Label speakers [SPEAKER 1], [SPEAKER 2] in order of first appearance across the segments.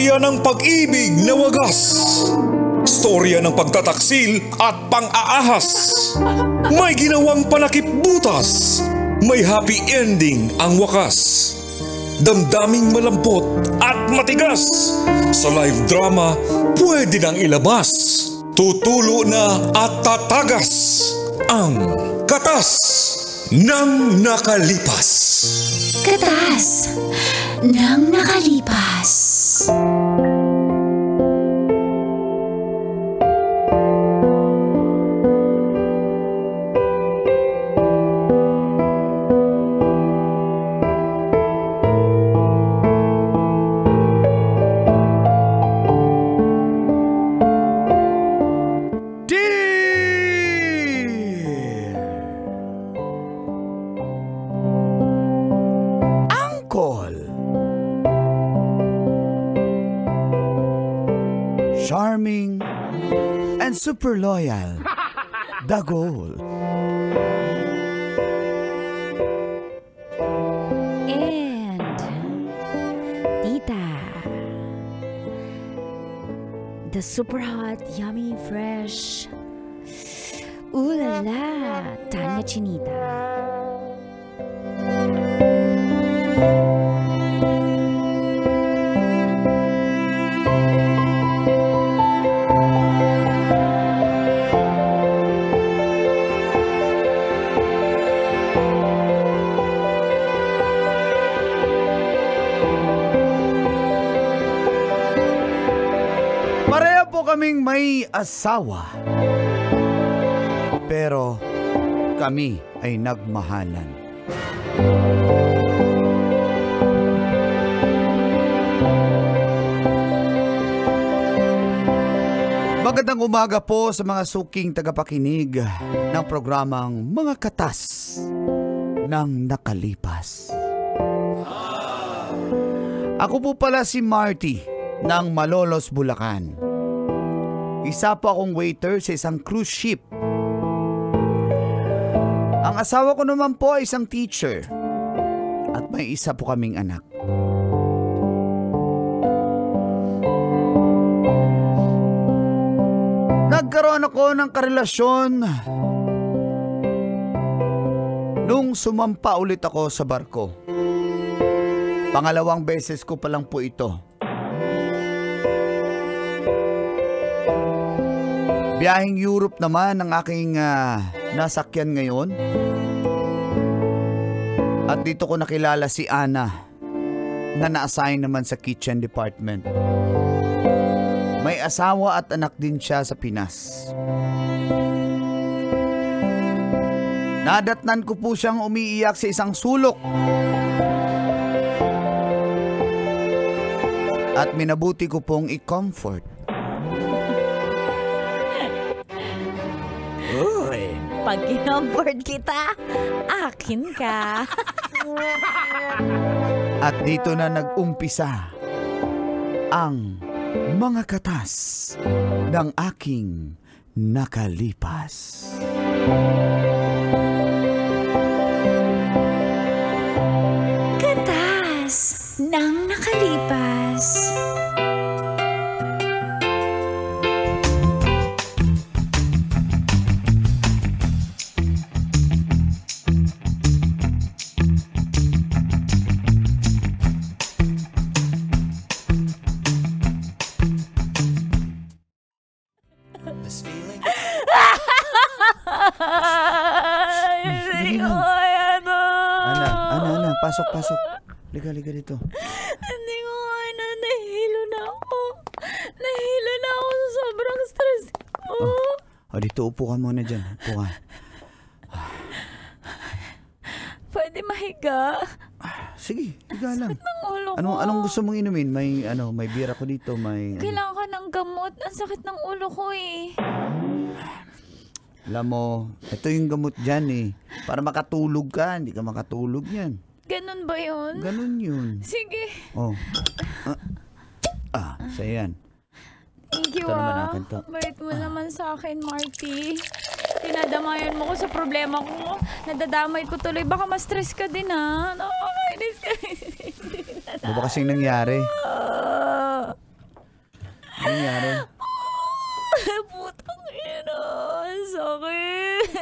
[SPEAKER 1] Storya ng pag-ibig na wagas. Storya ng pagtataksil at pang-aahas. May ginawang panakip butas. May happy ending ang wakas. Damdaming malampot at matigas. Sa live drama, pwede nang ilabas. Tutulo na at tatagas. Ang Katas ng Nakalipas.
[SPEAKER 2] Katas ng Nakalipas.
[SPEAKER 3] Charming and super loyal. The goal.
[SPEAKER 2] And Tita. The super hot, yummy, fresh. Ooh la la, Tanya Chinita.
[SPEAKER 3] Kaming may asawa, pero kami ay nagmahalan. Magandang umaga po sa mga suking tagapakinig ng programang Mga Katas ng Nakalipas. Ako po pala si Marty ng Malolos, Bulacan. Isa po akong waiter sa isang cruise ship. Ang asawa ko naman po ay isang teacher. At may isa po kaming anak. Nagkaroon ako ng karelasyon nung sumampa ulit ako sa barko. Pangalawang beses ko pa lang po ito. Biyaheng Europe naman ang aking nasakyan ngayon. At dito ko nakilala si Ana na na-assign naman sa kitchen department. May asawa at anak din siya sa Pinas. Nadatnan ko po siyang umiiyak sa isang sulok. At minabuti ko pong i-comfort.
[SPEAKER 2] Pag kinomfort kita, akin ka.
[SPEAKER 3] At dito na nag-umpisa ang mga katas ng aking nakalipas.
[SPEAKER 2] Katas ng Nakalipas.
[SPEAKER 3] Pasok. Liga dito.
[SPEAKER 2] Hindi ko nahihilo na ako. Nahihilo na ako sa sobrang stress ko.
[SPEAKER 3] Dito upo ka muna dyan. Upo ka.
[SPEAKER 2] Pwede mahiga?
[SPEAKER 3] Sige, higa lang.
[SPEAKER 2] Sakit ng ulo ko.
[SPEAKER 3] Anong gusto mong inumin? May beer ako dito, may...
[SPEAKER 2] Kailangan ka ng gamot. Ang sakit ng ulo ko eh.
[SPEAKER 3] Alam mo, ito yung gamot dyan eh. Para makatulog ka, hindi ka makatulog yan.
[SPEAKER 2] Ganun ba yun?
[SPEAKER 3] Ganun yun.
[SPEAKER 2] Sige.
[SPEAKER 3] So yan.
[SPEAKER 2] Thank you
[SPEAKER 3] Ito naman akin to.
[SPEAKER 2] Bait mo naman sa akin, Marty. Tinadamayan mo ko sa problema ko. Nadadamay ko tuloy. Baka ma-stress ka din ha. Nakakainis ka.
[SPEAKER 3] Ano ba kasing nangyari? nangyari?
[SPEAKER 2] Putang ina. Sakit.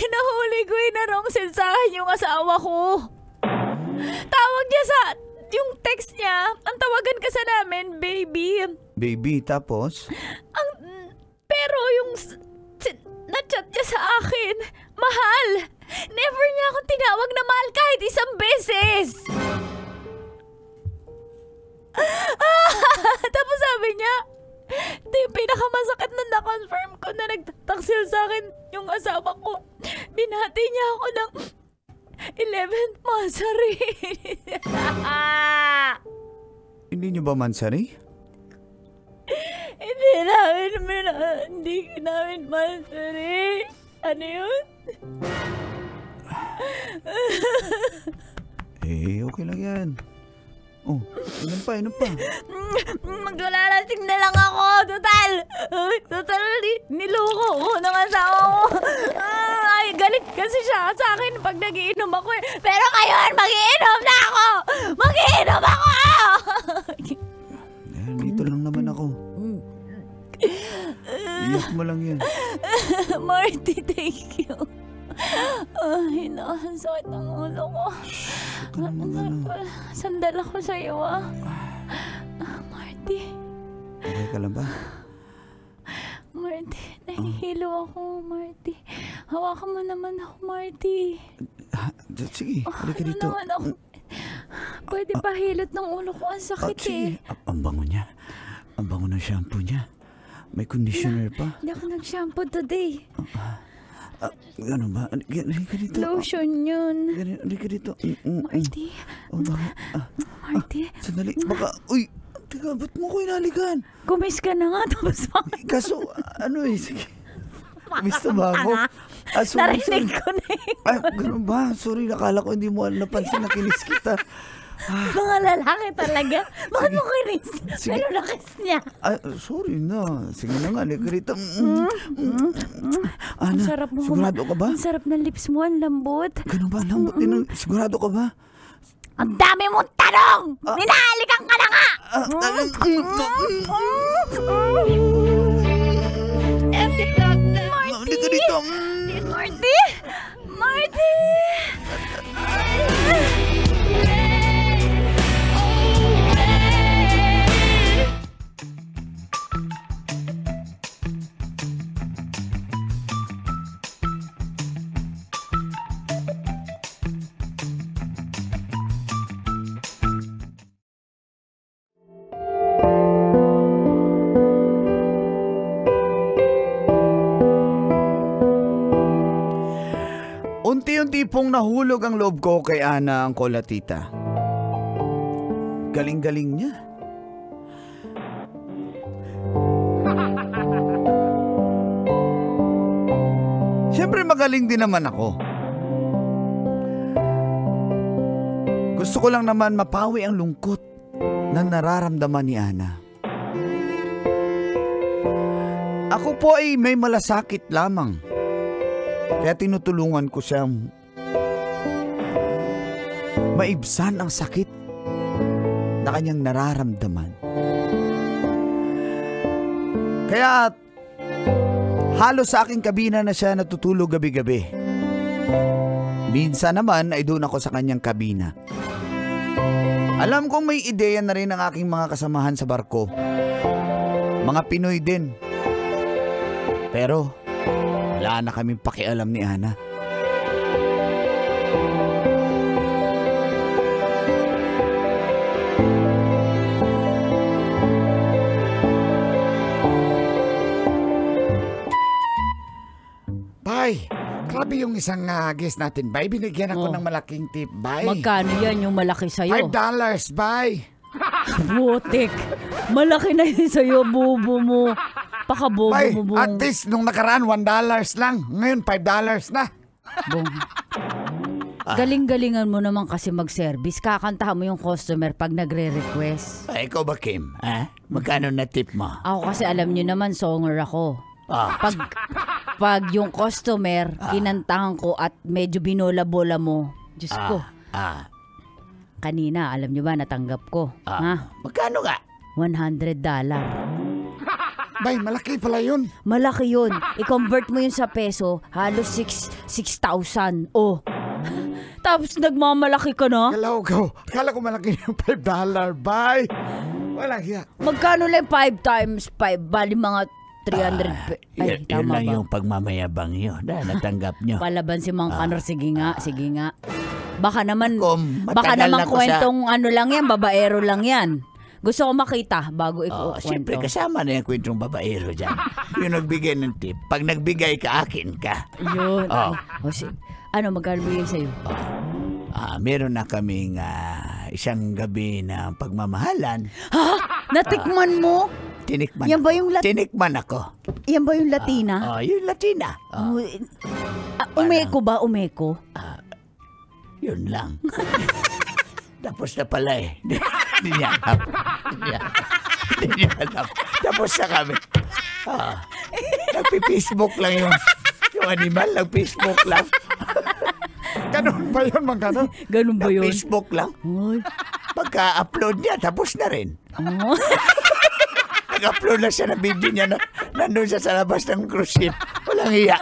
[SPEAKER 2] Nahuli ko wrong send sa akin yung asawa ko. Tawag niya sa... Yung text niya, ang tawagan kasi namin, baby.
[SPEAKER 3] Baby, tapos?
[SPEAKER 2] Pero yung na-chat niya sa akin, mahal. Never niya akong tinawag na mahal kahit isang beses. Tapos sabi niya, ito yung pinakamasakit na na-confirm ko na nagtataksil sa akin yung asawa ko. Binati niya ako ng 11th Mansari.
[SPEAKER 3] Hindi niyo ba Mansari?
[SPEAKER 2] Hindi namin Mansari. Ano yun?
[SPEAKER 3] Okay lang yan. Oh, inom pa.
[SPEAKER 2] Maglalasing na lang ako, total, niloko ko ng asawa ko. Ay, galit kasi siya sa akin pag nagiinom ako eh. Pero ngayon, magiinom na ako! Magiinom ako!
[SPEAKER 3] Dito lang naman ako. Iyak mo lang yan.
[SPEAKER 2] Marty, thank you. Ay, ang sakit ng ulo ko. Sandal ako sa'yo, Marty.
[SPEAKER 3] Okay ka lang ba?
[SPEAKER 2] Marty, nahihilo ako, Marty. Hawakan mo naman ako, Marty.
[SPEAKER 3] Sige, halika dito.
[SPEAKER 2] Naman ako. Pwede pa hilot ng ulo ko. Ang sakit
[SPEAKER 3] sige. Ang bango niya. Ang bango ng shampoo niya. May conditioner pa.
[SPEAKER 2] Hindi ako nag-shampoo today.
[SPEAKER 3] Ano ba? Halika dito.
[SPEAKER 2] Lotion yun.
[SPEAKER 3] Halika dito.
[SPEAKER 2] Marty. Marty.
[SPEAKER 3] Sandali. Baka, uy. Teka, ba't mo ko inalikan?
[SPEAKER 2] Kumis ka na nga. Tapos
[SPEAKER 3] kaso, sige. Miss ba ako?
[SPEAKER 2] Narinig ko na
[SPEAKER 3] Ganun ba? Sorry, nakala ko hindi mo napansin na kinis kita.
[SPEAKER 2] Mga lalaki talaga. Bakit mo kinis? Ano nakis niya?
[SPEAKER 3] Sorry na. Sige na nga, halika rito.
[SPEAKER 2] Ang sarap mo.
[SPEAKER 3] Sigurado ka ba?
[SPEAKER 2] Ang sarap ng lips mo, ang lambot.
[SPEAKER 3] Ganun ba? Lambot din. Sigurado ka ba?
[SPEAKER 2] Ang dami mong tanong! Minahalikan ka na nga! Marty!
[SPEAKER 3] Halika dito!
[SPEAKER 2] Marty! Marty!
[SPEAKER 3] Unti-unti pong nahulog ang loob ko kay Ana ang kolatita. Galing-galing niya. Siyempre magaling din naman ako. Gusto ko lang naman mapawi ang lungkot na nararamdaman ni Ana. Ako po ay may malasakit lamang. Kaya tinutulungan ko siyang maibsan ang sakit na kanyang nararamdaman. Kaya halos sa aking kabina na siya natutulog gabi-gabi. Minsan naman ay doon ako sa kanyang kabina. Alam kong may ideya na rin ang aking mga kasamahan sa barko. Mga Pinoy din. Pero wala na kaming pakialam ni Ana.
[SPEAKER 4] Bay, grabe yung isang guest natin, Bay. Binigyan ako ng malaking tip, Bay.
[SPEAKER 5] Magkano yan yung malaki sa'yo?
[SPEAKER 4] $5, Bay.
[SPEAKER 5] Butik. Malaki na yun sa'yo, bubo mo. Pakabobo
[SPEAKER 4] Bay,
[SPEAKER 5] mo.
[SPEAKER 4] at least nung nakaraan $1 lang. Ngayon $5 na.
[SPEAKER 5] Galing-galingan mo naman kasi mag-service. Kakantahan mo yung customer pag nagre-request.
[SPEAKER 3] Ikaw ba, Kim? Magkano na tip mo?
[SPEAKER 5] Ako kasi alam nyo naman, songer ako. Pag yung customer, kinantahan ko at medyo binola-bola mo. Diyos ko. kanina, alam nyo ba, natanggap ko. Ha?
[SPEAKER 3] Magkano nga?
[SPEAKER 5] $100.
[SPEAKER 4] Bay, malaki pala yun.
[SPEAKER 5] Malaki yun. I-convert mo yun sa peso, halos 6,000. Oh. Tapos nagmamalaki ka na?
[SPEAKER 4] Galaw ko. Akala ko malaki yung $5, bay. Walang hiya.
[SPEAKER 5] Magkano lang 5 times 5? Bali mga 300. Ay,
[SPEAKER 3] Yun
[SPEAKER 5] tama
[SPEAKER 3] lang
[SPEAKER 5] ba?
[SPEAKER 3] yung pagmamayabang yun. Natanggap nyo.
[SPEAKER 5] Palaban si Mang Kanor. Sige nga, sige nga. Baka naman,
[SPEAKER 3] Kung
[SPEAKER 5] baka
[SPEAKER 3] matagal
[SPEAKER 5] naman
[SPEAKER 3] na ko
[SPEAKER 5] kwentong ano lang yan, babaero lang yan. Gusto ko makita bago
[SPEAKER 3] Siyempre,
[SPEAKER 5] ikukwento.
[SPEAKER 3] kasama na yung kwentong babaero dyan. Yung nagbigay ng tip. Pag nagbigay ka, akin ka.
[SPEAKER 5] Yun.
[SPEAKER 3] Oh.
[SPEAKER 5] Ano, magkano bigay sa'yo?
[SPEAKER 3] Meron na kaming isang gabi na pagmamahalan.
[SPEAKER 5] Ha? Natikman mo?
[SPEAKER 3] Tinikman
[SPEAKER 5] Yan ba
[SPEAKER 3] ako.
[SPEAKER 5] yung
[SPEAKER 3] Tinikman ako.
[SPEAKER 5] Yan ba yung Latina?
[SPEAKER 3] Yung Latina.
[SPEAKER 5] Umeko ba? Umeko?
[SPEAKER 3] Yun lang. Tapos na pala eh. Hindi niya alam. Hindi niya alam. Tapos na kami. Nagpi-Facebook lang yung animal. Nag-Facebook lang.
[SPEAKER 4] Ganun ba yun, Mang Kanor?
[SPEAKER 5] Ganun ba yun?
[SPEAKER 3] Facebook lang.
[SPEAKER 5] Ay.
[SPEAKER 3] Pagka-upload niya, tapos na rin.
[SPEAKER 5] Oh.
[SPEAKER 3] Nag-upload na siya ng video niya na nandun siya sa labas ng cruise ship. Walang hiya.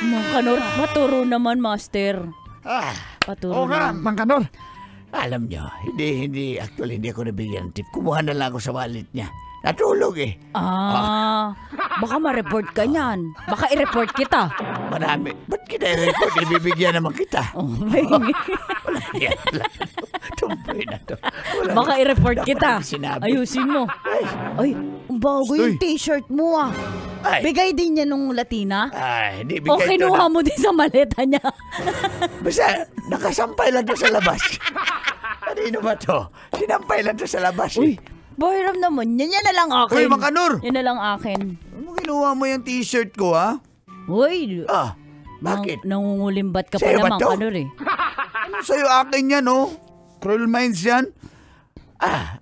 [SPEAKER 5] Mang Kanor, maturo naman, master.
[SPEAKER 4] Oo
[SPEAKER 5] Paturo
[SPEAKER 4] nga,
[SPEAKER 5] naman.
[SPEAKER 4] Mang Kanor.
[SPEAKER 3] Alam niyo, actually, hindi ako nabigyan ng tip. Kumuha na lang ako sa wallet niya. Natulog eh.
[SPEAKER 5] Baka ma-report ka niyan. Baka i-report kita.
[SPEAKER 3] Marami. Ba't kita i-report? Ibibigyan naman kita.
[SPEAKER 5] Oh, may
[SPEAKER 3] Wala yan. Tumpoy na to.
[SPEAKER 5] Baka i-report
[SPEAKER 3] Dapat
[SPEAKER 5] kita.
[SPEAKER 3] sinabi.
[SPEAKER 5] Ayusin mo. Ay, ang bago yung t-shirt mo ah.
[SPEAKER 3] Ay.
[SPEAKER 5] Bigay din niya nung Latina?
[SPEAKER 3] Ay, hindi
[SPEAKER 5] O
[SPEAKER 3] bigay
[SPEAKER 5] kinuha mo din sa maleta niya?
[SPEAKER 3] Basta, nakasampay lang to sa labas. Kanino ba to? Sinampay lang to sa labas
[SPEAKER 5] Uy,
[SPEAKER 3] eh.
[SPEAKER 5] Bayram naman. Yan na lang akin.
[SPEAKER 3] Uy, Mang Kanor!
[SPEAKER 5] Yan na lang akin.
[SPEAKER 3] Ano kinuha mo yung t-shirt ko, ha?
[SPEAKER 5] Uy,
[SPEAKER 3] Bakit?
[SPEAKER 5] nangungulimbat ka pa
[SPEAKER 3] Sa'yo ba
[SPEAKER 5] naman,
[SPEAKER 3] to?
[SPEAKER 5] Kanor eh.
[SPEAKER 3] Ano sa'yo akin yan, oh? Cruel Minds yan?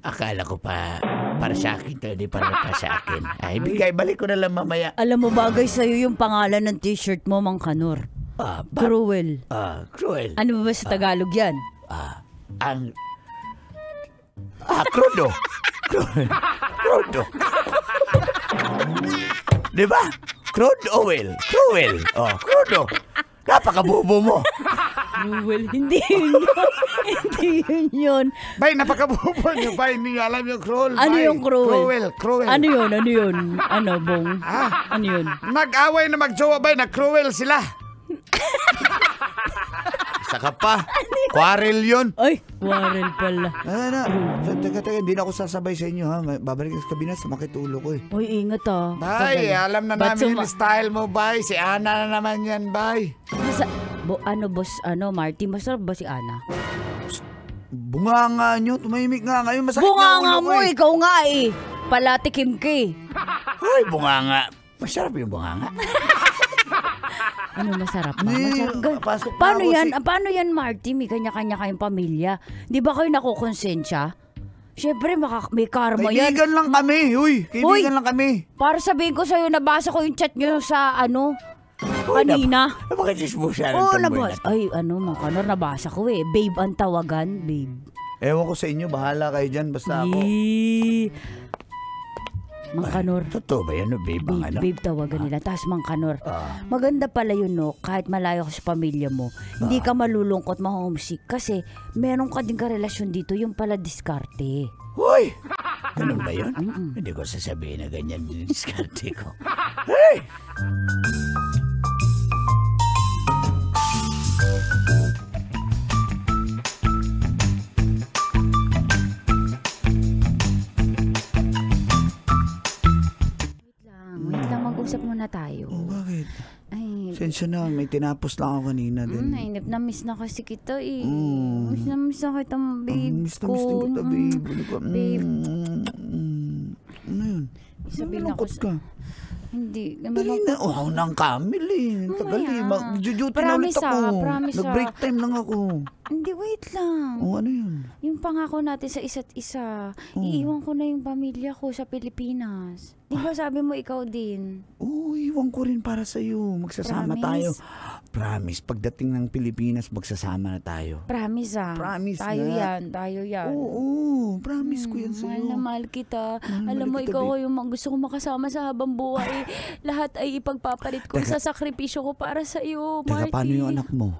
[SPEAKER 3] Akala ko pa para sa akin to, hindi para sa akin. Ay, balik ko na lang mamaya.
[SPEAKER 5] Alam mo, bagay sa'yo yung pangalan ng t-shirt mo, Mang Kanor. Cruel.
[SPEAKER 3] Cruel.
[SPEAKER 5] Ano ba sa Tagalog yan?
[SPEAKER 3] Crudo. Crudo. Diba? Crude oil. Cruel. Crudo. Napakabubo mo.
[SPEAKER 5] Cruel. Hindi yun yun. Hindi yun yun.
[SPEAKER 4] Bay, napakabubo niyo, bay. Hindi niyo alam yung cruel,
[SPEAKER 5] Ano
[SPEAKER 4] bay.
[SPEAKER 5] yung cruel?
[SPEAKER 4] Cruel.
[SPEAKER 5] Ano yun? Ano yun? Ano, Bong? Ano yun?
[SPEAKER 4] Nag-away na magjowa, bay. Nag-cruel sila.
[SPEAKER 3] Saka pa. Quarrel yun.
[SPEAKER 5] Ay, Warren pala.
[SPEAKER 3] Teka, hindi na ako sasabay sa inyo, ha? Babalik sa kabinet, sumakit ulo ko, eh.
[SPEAKER 5] Uy, ingat ah.
[SPEAKER 4] Bay, alam na
[SPEAKER 5] Ba't
[SPEAKER 4] namin yung style mo, bay. Si Ana na naman yan, bay.
[SPEAKER 5] Boss, Marty, masarap ba si Ana?
[SPEAKER 3] Bunga nga nyo. Tumahimik nga ngayon. Masakit
[SPEAKER 5] Bunga
[SPEAKER 3] na
[SPEAKER 5] nga
[SPEAKER 3] ulo
[SPEAKER 5] mo,
[SPEAKER 3] ko, eh.
[SPEAKER 5] ikaw nga eh. Palatikim ka eh.
[SPEAKER 3] Ay, bunga nga. Masarap yung bunga nga.
[SPEAKER 5] Ano masarap ba?
[SPEAKER 3] Hindi,
[SPEAKER 5] Masarap.
[SPEAKER 3] pasok na
[SPEAKER 5] Paano
[SPEAKER 3] ako
[SPEAKER 5] yan? Paano yan, Marty? May kanya-kanya kayong pamilya. Di ba kayo nakukonsensya? Siyempre, may karma yan.
[SPEAKER 3] Kaibigan lang kami. Uy, kaibigan lang kami.
[SPEAKER 5] Para sabihin ko sa'yo, nabasa ko yung chat nyo sa kanina.
[SPEAKER 3] Napakachismosa ng
[SPEAKER 5] Oo,
[SPEAKER 3] tomboy na
[SPEAKER 5] nabasa.
[SPEAKER 3] to.
[SPEAKER 5] Ay, Mang Kanor, nabasa ko eh. Babe ang tawagan, babe.
[SPEAKER 3] Ewan ko sa inyo, bahala kayo dyan. Basta ako.
[SPEAKER 5] Mang Kanor.
[SPEAKER 3] Totoo ba yan, babe? Ang ano?
[SPEAKER 5] Babe tawagan nila. Tapos Mang Kanor, maganda pala yun, no? Kahit malayo ka sa pamilya mo, hindi ka malulungkot, ma-homesick. Kasi meron ka din karelasyon dito, yung pala diskarte.
[SPEAKER 3] Hoy! Ganun ba yun? Hindi ko sasabihin na ganyan din diskarte ko. Hey!
[SPEAKER 5] Wait lang, mag-usap muna tayo.
[SPEAKER 3] Bakit?
[SPEAKER 5] Ay,
[SPEAKER 3] Sensya na, may tinapos lang ako kanina din.
[SPEAKER 5] nainip na miss na kasi kita eh. Miss na kita, babe
[SPEAKER 3] Miss na
[SPEAKER 5] ko.
[SPEAKER 3] miss din kita, babe. Ano ka?
[SPEAKER 5] Babe.
[SPEAKER 3] Ano yun?
[SPEAKER 5] Sabihin ako
[SPEAKER 3] Malungkot ka.
[SPEAKER 5] Hindi.
[SPEAKER 3] Dali na. Ako nang kamil eh. Tagal eh. Mag-duty na ulit
[SPEAKER 5] Promise
[SPEAKER 3] ako.
[SPEAKER 5] promise
[SPEAKER 3] Nag-break time lang ako.
[SPEAKER 5] Hindi, wait lang.
[SPEAKER 3] Ano yun?
[SPEAKER 5] Yung pangako natin sa isa't isa, iiwan ko na yung pamilya ko sa Pilipinas. Di ba sabi mo ikaw din?
[SPEAKER 3] Oo, iwan ko rin para sa'yo. Magsasama tayo. Promise, pagdating ng Pilipinas, magsasama na tayo.
[SPEAKER 5] Promise ah.
[SPEAKER 3] Promise
[SPEAKER 5] tayo
[SPEAKER 3] na.
[SPEAKER 5] Tayo yan.
[SPEAKER 3] Oo, promise ko yan sa'yo.
[SPEAKER 5] Mahal na mahal kita. Alam mo,
[SPEAKER 3] kita,
[SPEAKER 5] ikaw
[SPEAKER 3] babe.
[SPEAKER 5] yung gusto ko makasama sa habang buhay. Lahat ay ipagpapalit ko sa sakripisyo ko para sa iyo, Marty.
[SPEAKER 3] Teka, paano yung anak mo?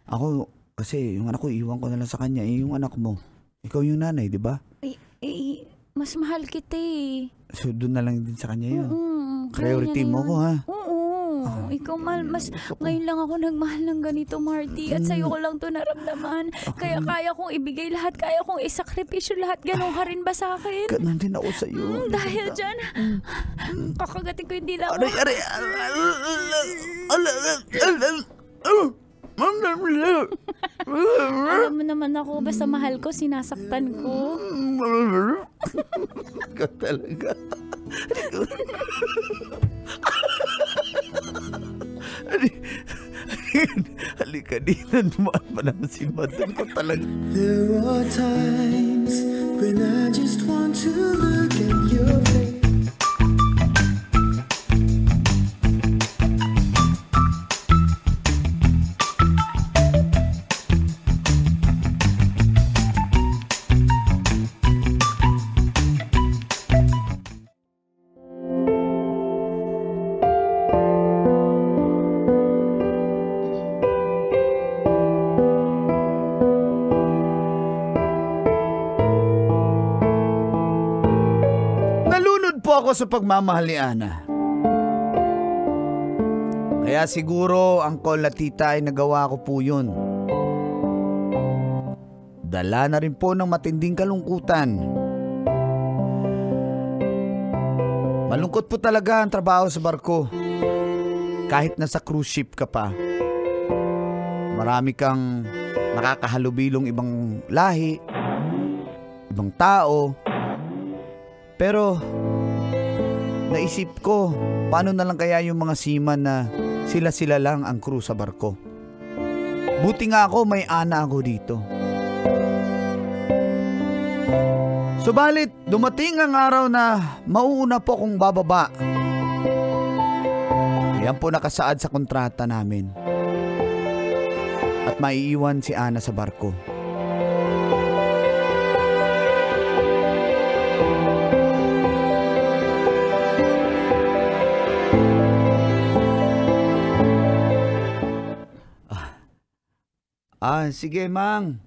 [SPEAKER 3] Ako, kasi yung anak ko, iwan ko na lang sa kanya. Yung anak mo, ikaw yung nanay, di ba?
[SPEAKER 5] Mas mahal kita eh.
[SPEAKER 3] So, doon na lang din sa kanya yun.
[SPEAKER 5] kaya
[SPEAKER 3] Priority
[SPEAKER 5] niya na
[SPEAKER 3] mo
[SPEAKER 5] yun.
[SPEAKER 3] ko, ha?
[SPEAKER 5] Oo. Ikaw ngayon lang ako nagmahal ng ganito, Marty. At sa'yo ko lang to naramdaman. Kaya kaya kong ibigay lahat. Kaya kong isakripisyo lahat. Ganon ka rin ba sa akin?
[SPEAKER 3] Ganon din ako sa'yo.
[SPEAKER 5] Dahil dyan, kakagatin ko yung dila mo.
[SPEAKER 3] Aray!
[SPEAKER 5] Alam mo naman ako, basta mahal ko, sinasaktan ko.
[SPEAKER 3] Ikaw talaga. Halika dito, dumaan pa naman si Madam ko talaga.
[SPEAKER 6] There are times when I just want to look at your face.
[SPEAKER 3] Ako sa pagmamahal ni Ana. Kaya siguro ang call na tita ay nagawa ko po yun. Dala na rin po ng matinding kalungkutan. Malungkot po talaga ang trabaho sa barko. Kahit nasa cruise ship ka pa. Marami kang nakakahalubilong ibang lahi, ibang tao. Pero naisip ko, paano na lang kaya yung mga seaman na sila-sila lang ang crew sa barko? Buti nga ako, may Ana ako dito. Subalit, dumating ang araw na mauuna po akong bababa. Yan po nakasaad sa kontrata namin. At maiiwan si Ana sa barko. Sige, Mang.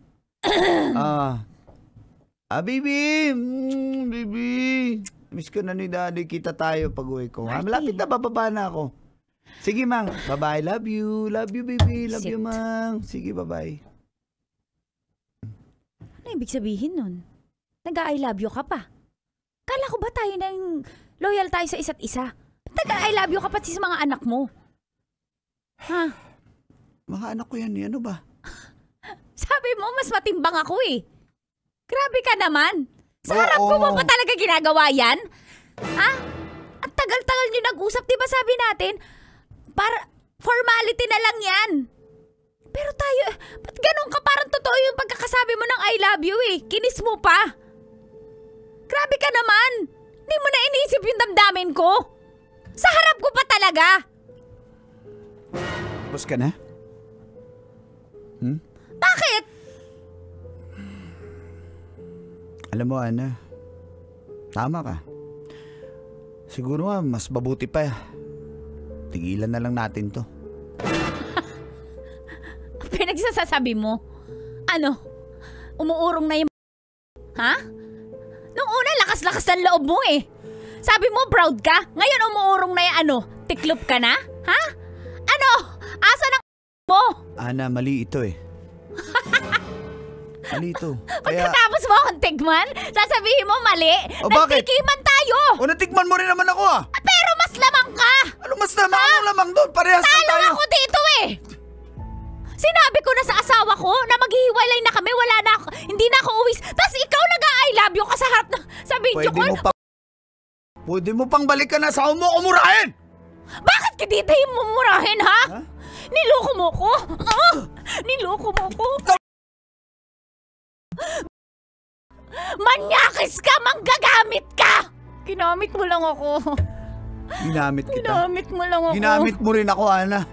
[SPEAKER 3] Baby. Baby. Miss ko na ni Daddy. Kita tayo pag-uwi ko. Malapit na, bababa na ako. Sige, Mang. Bye-bye. Love you. Love you, baby. Love you, Mang. Sige, bye-bye.
[SPEAKER 5] Ano ibig sabihin nun? Nag-I love you ka pa? Kala ko ba tayo nang loyal tayo sa isa't isa? Nag-I love you ka pa sa mga anak mo? Ha?
[SPEAKER 3] Mga anak ko yan. Ano ba?
[SPEAKER 5] Sabi mo, mas matimbang ako eh. Grabe ka naman. Sa harap ko mo pa talaga ginagawa yan? Ha? At tagal-tagal nyo nag-usap, di ba sabi natin? Para formality na lang yan. Pero tayo, ba't ganun ka? Parang totoo yung pagkakasabi mo ng I love you eh. Kinis mo pa. Grabe ka naman. Hindi mo na iniisip yung damdamin ko. Sa harap ko pa talaga.
[SPEAKER 3] Tapos ka na?
[SPEAKER 5] Bakit?
[SPEAKER 3] Alam mo, Ana, tama ka. Siguro nga, mas mabuti pa. Tigilan na lang natin to.
[SPEAKER 5] Pinagsasasabi mo? Ano? Umuurong na yung... Ha? Nung una, lakas-lakas ang loob mo eh. Sabi mo, proud ka? Ngayon umuurong na yung ano? Tiklop ka na? Ha? Ano? Asa ng mo?
[SPEAKER 3] Ana, mali ito eh. Mali ito.
[SPEAKER 5] Pagkatapos mo akong tigman, sasabihin mo mali.
[SPEAKER 3] Bakit?
[SPEAKER 5] Nagtikiman tayo.
[SPEAKER 3] Natikman mo rin naman ako ah.
[SPEAKER 5] Pero mas lamang ka.
[SPEAKER 3] Ano mas lamang? Anong lamang doon? Parehas lang
[SPEAKER 5] Talo
[SPEAKER 3] tayo.
[SPEAKER 5] ako dito eh. Sinabi ko na sa asawa ko na maghihiwalay na kami, wala na ako, hindi na ako uwis. Tapos ikaw nag-I love you ka sa harap sa video call.
[SPEAKER 3] Pwede mo pang balikan na sa mo kumurahin.
[SPEAKER 5] Bakit kitita yung mumurahin ha? Niloko mo ko? Niloko mo ko? Manyakis ka! Manggagamit ka!
[SPEAKER 2] Ginamit mo lang ako.
[SPEAKER 3] Ginamit kita.
[SPEAKER 2] Ginamit mo lang ako.
[SPEAKER 3] Ginamit mo rin ako, Ana.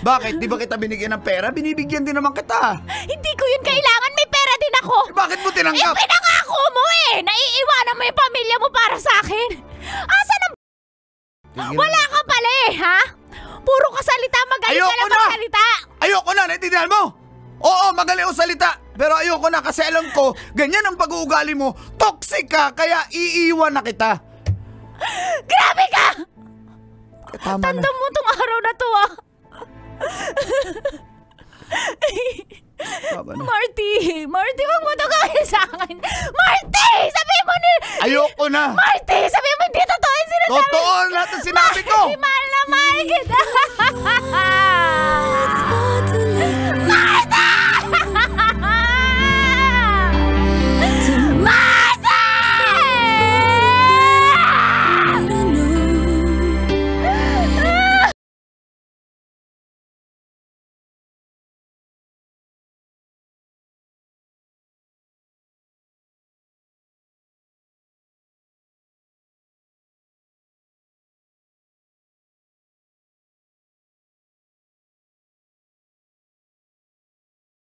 [SPEAKER 3] Bakit? Di ba kita binigyan ng pera? Binibigyan din naman kita.
[SPEAKER 2] Hindi ko yun kailangan. May pera din ako.
[SPEAKER 3] Bakit mo tinanggap?
[SPEAKER 2] Pinangako mo eh. Naiiwanan mo yung pamilya mo para sa akin. Asan ang... Wala ka pala eh, ha? Puro ka salita. Magaling ka lang magsalita.
[SPEAKER 3] Ayoko na. Naintindihan mo? Oo, magaling ako salita. Pero ayoko na kasi alam ko, ganyan ang pag-uugali mo. Toxic ka, kaya iiwan na kita.
[SPEAKER 2] Grabe ka!
[SPEAKER 3] Tama na.
[SPEAKER 2] Tanda mo tong araw na to, ah.
[SPEAKER 3] Tama na.
[SPEAKER 2] Marty, wag mo to gawin sa akin. Marty, sabihin mo ni...
[SPEAKER 3] Ayoko na.
[SPEAKER 2] Marty, sabihin mo hindi totoo yung sinasabi.
[SPEAKER 3] Totoo lahat ang sinabi ko.
[SPEAKER 2] Marty, mahal na mahal kita.